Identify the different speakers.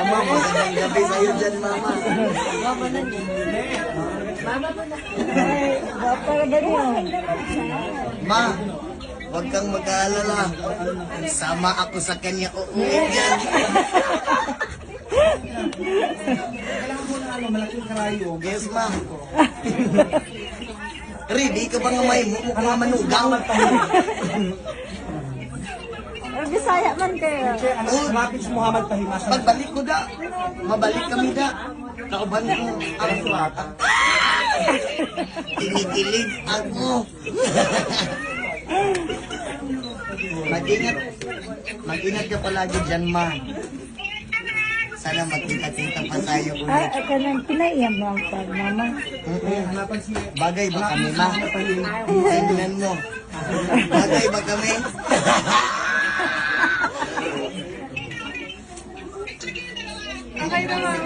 Speaker 1: Mama, magandang gabi sa'yo dyan, mama.
Speaker 2: Mama na niya. Mama mo na.
Speaker 3: Para ba niyo?
Speaker 1: Ma, huwag kang mag-aalala. Sama ako sa kanya uuwi yan.
Speaker 4: Kailangan mo na malaking karayom.
Speaker 1: Yes, ma. Ready ka ba nga may mukhang manugang?
Speaker 3: Bisaya man kayo.
Speaker 4: Rapid Muhammad Pahimas.
Speaker 1: Pagbalik ko da, mabalik kami da. Kauban ko ang suwata. Kinikilig ako. Mag-ingat ka palagi dyan, ma. Sana magkita-kita pa tayo ulit.
Speaker 3: Kanang pinaiyan mo ang pag, mama.
Speaker 4: Hanapan si...
Speaker 1: Bagay ba kami, ma? Tingnan mo. Bagay ba kami? Okay naman.